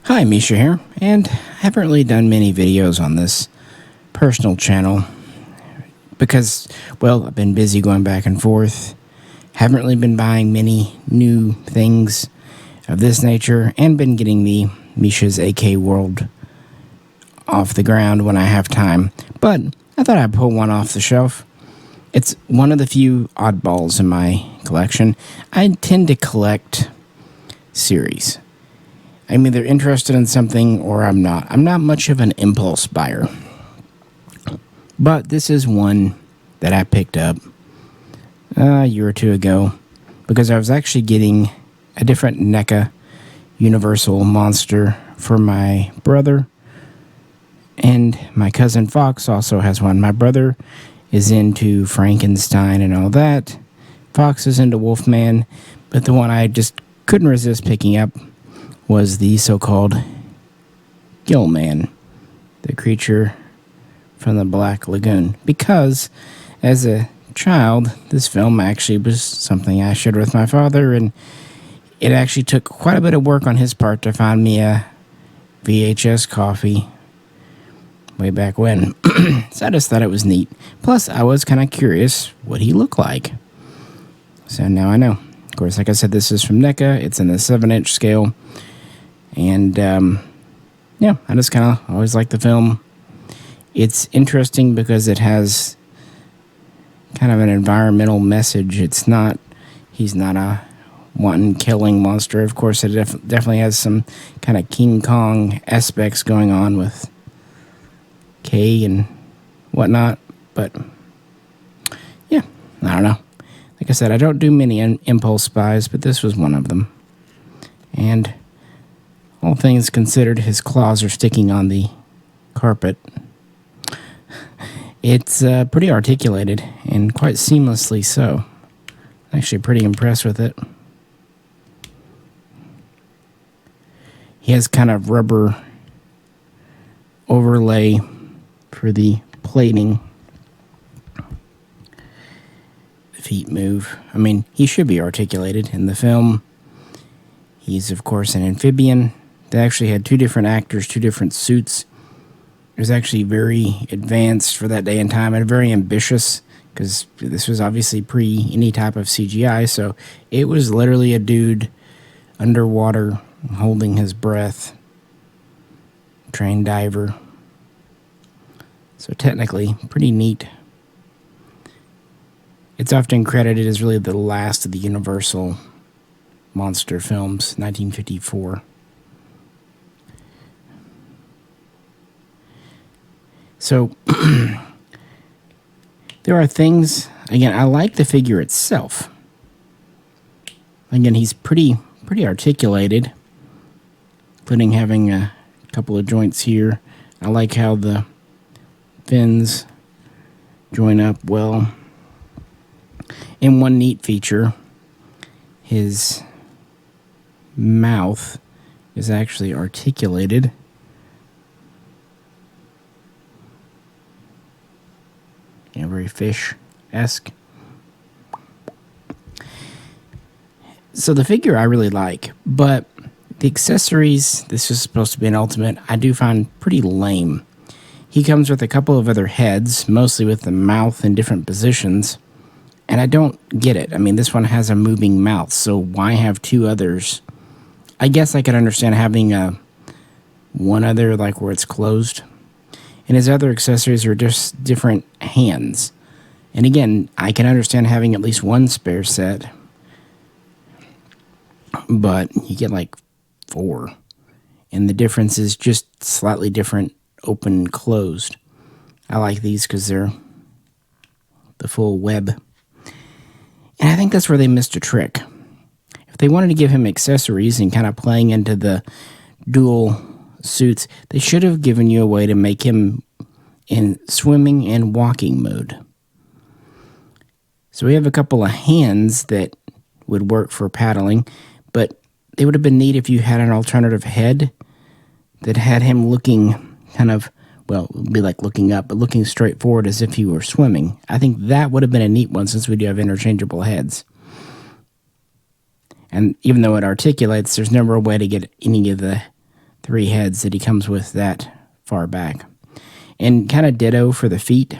Hi, Misha here, and I haven't really done many videos on this personal channel because, well, I've been busy going back and forth. Haven't really been buying many new things of this nature and been getting the Misha's AK World off the ground when I have time. But I thought I'd pull one off the shelf. It's one of the few oddballs in my collection. I tend to collect series. I'm either interested in something or I'm not. I'm not much of an impulse buyer. But this is one that I picked up a year or two ago because I was actually getting a different NECA Universal monster for my brother. And my cousin Fox also has one. My brother is into Frankenstein and all that. Fox is into Wolfman. But the one I just couldn't resist picking up was the so-called Gil-man, the creature from the Black Lagoon. Because, as a child, this film actually was something I shared with my father, and it actually took quite a bit of work on his part to find me a VHS copy way back when. So I just thought it was neat. Plus, I was kind of curious what he looked like. So now I know. Of course, like I said, this is from NECA. It's in the 7-inch scale. And, yeah, I just kind of always like the film. It's interesting because it has kind of an environmental message. He's not a wanton killing monster. Of course, it definitely has some kind of King Kong aspects going on with K and whatnot. But, yeah, I don't know. Like I said, I don't do many impulse buys, but this was one of them. And all things considered, his claws are sticking on the carpet. It's pretty articulated and quite seamlessly so. Actually pretty impressed with it. He has kind of rubber overlay for the plating. The feet move. I mean, he should be articulated in the film. He's, of course, an amphibian. They actually had two different actors, two different suits. It was actually very advanced for that day and time and very ambitious because this was obviously pre any type of CGI. So it was literally a dude underwater holding his breath. Trained diver. So technically, pretty neat. It's often credited as really the last of the Universal monster films, 1954. So, there are things, again, I like the figure itself. Again, he's pretty articulated, including having a couple of joints here. I like how the fins join up well. And one neat feature, his mouth is actually articulated. You know, very fish-esque. So the figure I really like, but the accessories, this is supposed to be an ultimate, I do find pretty lame. He comes with a couple of other heads, mostly with the mouth in different positions, and I don't get it. I mean, this one has a moving mouth, so why have two others? I guess I could understand having one other, like where it's closed. And his other accessories are just different hands. And again, I can understand having at least one spare set. But you get like 4. And the difference is just slightly different open and closed. I like these because they're the full web. And I think that's where they missed a trick. If they wanted to give him accessories and kind of playing into the dual suits, they should have given you a way to make him in swimming and walking mode. So we have a couple of hands that would work for paddling, but it would have been neat if you had an alternative head that had him looking kind of, well, it would be like looking up, but looking straight forward as if he were swimming. I think that would have been a neat one since we do have interchangeable heads. And even though it articulates, there's never a way to get any of the 3 heads that he comes with that far back. And kind of ditto for the feet.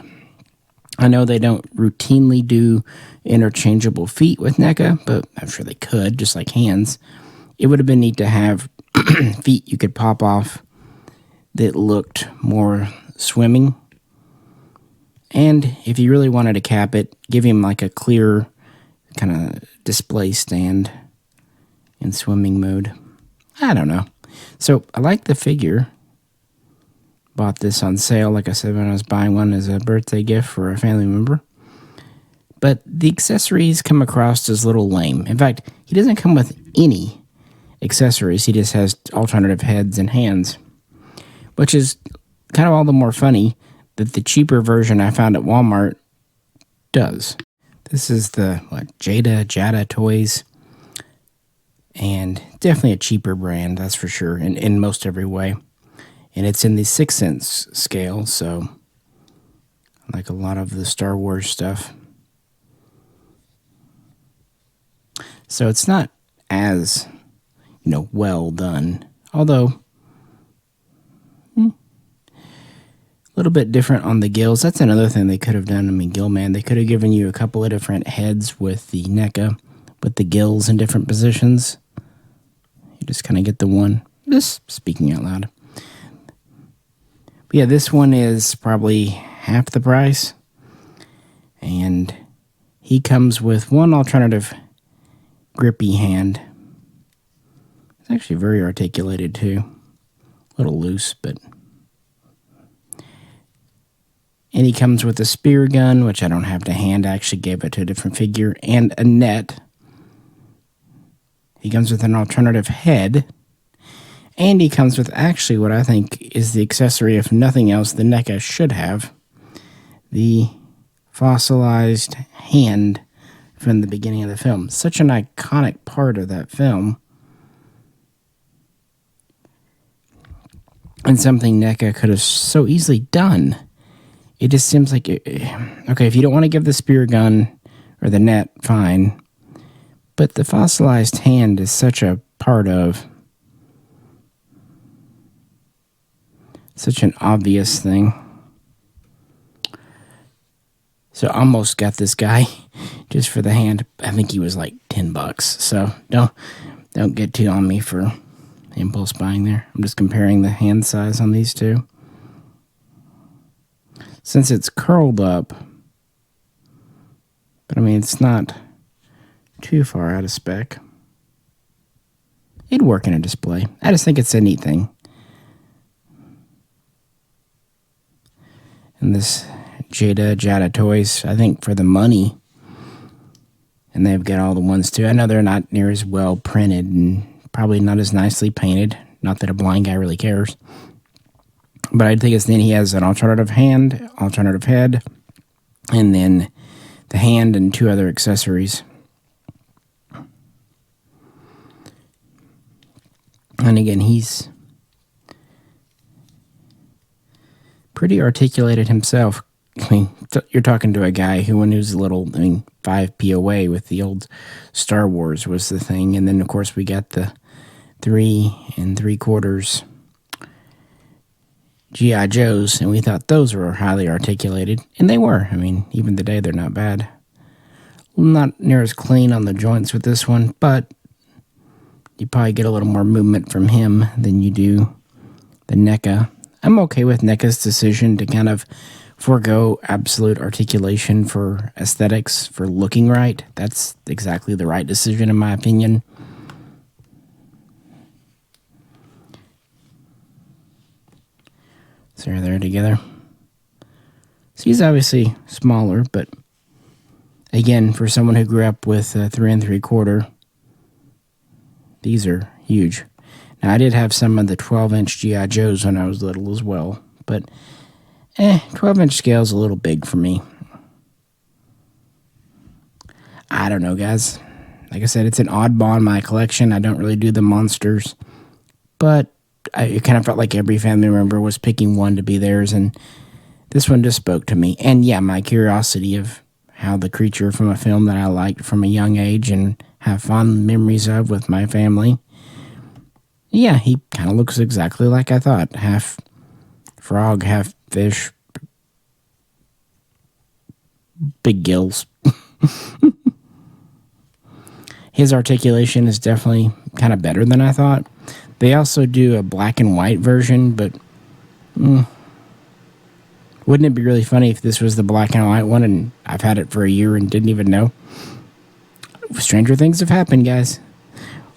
I know they don't routinely do interchangeable feet with NECA, but I'm sure they could, just like hands. It would have been neat to have feet you could pop off that looked more swimming. And if you really wanted to cap it, give him like a clear kind of display stand in swimming mode. I don't know. So I like the figure. Bought this on sale, like I said, when I was buying one as a birthday gift for a family member. But the accessories come across as a little lame. In fact, he doesn't come with any accessories. He just has alternative heads and hands, which is kind of all the more funny that the cheaper version I found at Walmart does. This is the, Jada Toys. And definitely a cheaper brand, that's for sure, in most every way. And it's in the 6 cents scale, so like a lot of the Star Wars stuff. So it's not as, well done. Although, a little bit different on the gills. That's another thing they could have done. I mean, Gil-man, they could have given you a couple of different heads with the NECA, with the gills in different positions. You just kind of get the one. Just speaking out loud. But yeah, this one is probably half the price. And he comes with one alternative grippy hand. It's actually very articulated too. A little loose, but... And he comes with a spear gun, which I don't have to hand. I actually gave it to a different figure. And a net. He comes with an alternative head. And he comes with actually what I think is the accessory, if nothing else, the NECA should have. The fossilized hand from the beginning of the film. Such an iconic part of that film. And something NECA could have so easily done. It just seems like, okay, if you don't want to give the spear gun or the net, fine. But the fossilized hand is such a part of, such an obvious thing. So I almost got this guy just for the hand. I think he was like $10. So don't get too on me for impulse buying there. I'm just comparing the hand size on these two. Since it's curled up, but I mean, it's not too far out of spec. It'd work in a display. I just think it's a neat thing. And this Jada Toys, I think for the money, and they've got all the ones too. I know they're not near as well printed and probably not as nicely painted. Not that a blind guy really cares. But I think it's then he has an alternative hand, alternative head, and then the hand and 2 other accessories. And again, he's pretty articulated himself. I mean, you're talking to a guy who, when he was little, 5 POA with the old Star Wars was the thing. And then, of course, we got the 3 3/4 G.I. Joes, and we thought those were highly articulated. And they were. I mean, even today, they're not bad. Not near as clean on the joints with this one, but you probably get a little more movement from him than you do the NECA. I'm okay with NECA's decision to kind of forego absolute articulation for aesthetics, for looking right. That's exactly the right decision, in my opinion. So they're there together. So he's obviously smaller, but again, for someone who grew up with 3 3/4, these are huge. Now, I did have some of the 12-inch G.I. Joes when I was little as well, but 12-inch scale is a little big for me. I don't know, guys. Like I said, it's an oddball in my collection. I don't really do the monsters, but it kind of felt like every family member was picking one to be theirs, and this one just spoke to me. And yeah, my curiosity of how the creature from a film that I liked from a young age and have fond memories of with my family Yeah, he kind of looks exactly like I thought. Half frog, half fish, big gills. His articulation is definitely kind of better than I thought. They also do a black and white version, but wouldn't it be really funny if this was the black and white one and I've had it for a year and didn't even know? Stranger things have happened, guys.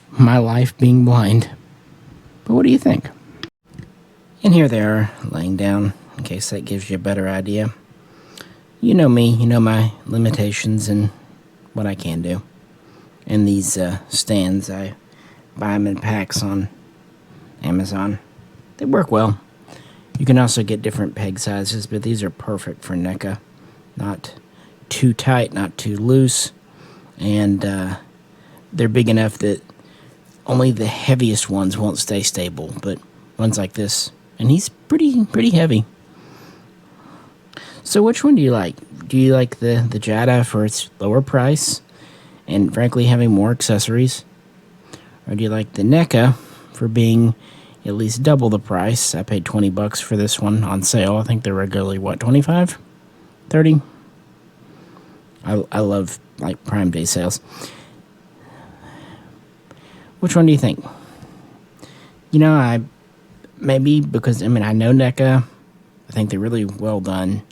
My life being blind. But what do you think? And here they are, laying down, in case that gives you a better idea. You know me, you know my limitations and what I can do. And these stands, I buy them in packs on Amazon. They work well. You can also get different peg sizes, but these are perfect for NECA. Not too tight, not too loose. And they're big enough that only the heaviest ones won't stay stable, but ones like this. And he's pretty heavy. So which one do you like? Do you like the Jada for its lower price and frankly having more accessories? Or do you like the NECA for being at least double the price? I paid $20 for this one on sale. I think they're regularly, what, 25? 30? I love, like, Prime Day sales. Which one do you think? You know, maybe because, I mean, I know NECA. I think they're really well done.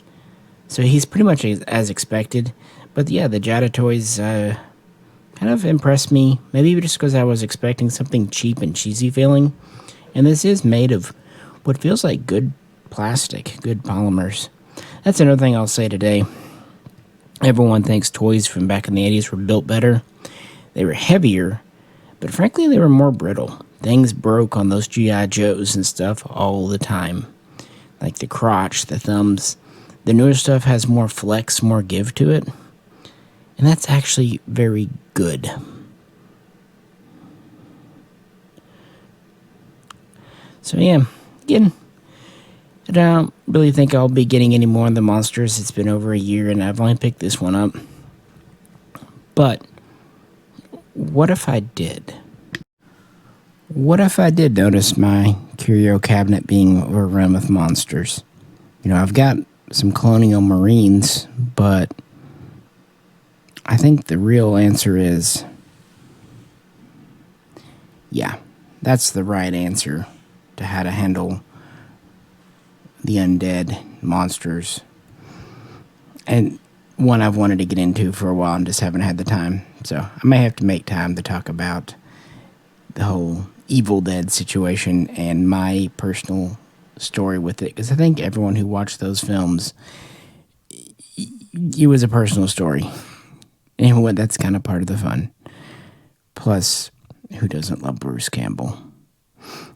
So he's pretty much as expected. But yeah, the Jada toys kind of impressed me. Maybe just because I was expecting something cheap and cheesy feeling. And this is made of what feels like good plastic, good polymers. That's another thing I'll say today. Everyone thinks toys from back in the 80s were built better. They were heavier, but frankly, they were more brittle. Things broke on those G.I. Joes and stuff all the time. Like the crotch, the thumbs. The newer stuff has more flex, more give to it. And that's actually very good. So yeah, again, I don't really think I'll be getting any more of the monsters. It's been over a year and I've only picked this one up. But what if I did? What if I did notice my curio cabinet being overrun with monsters? You know, I've got some colonial marines, but I think the real answer is, yeah, that's the right answer to how to handle the undead monsters. And one I've wanted to get into for a while and just haven't had the time. So I may have to make time to talk about the whole Evil Dead situation and my personal story with it. Because I think everyone who watched those films, it was a personal story. And that's kind of part of the fun. Plus, who doesn't love Bruce Campbell?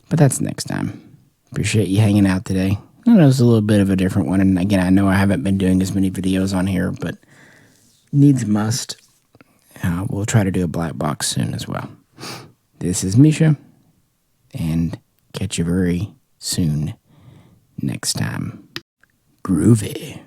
But that's next time. Appreciate you hanging out today. I know it's a little bit of a different one. And again, I know I haven't been doing as many videos on here, but needs must. We'll try to do a black box soon as well. This is Misha, and catch you very soon next time. Groovy.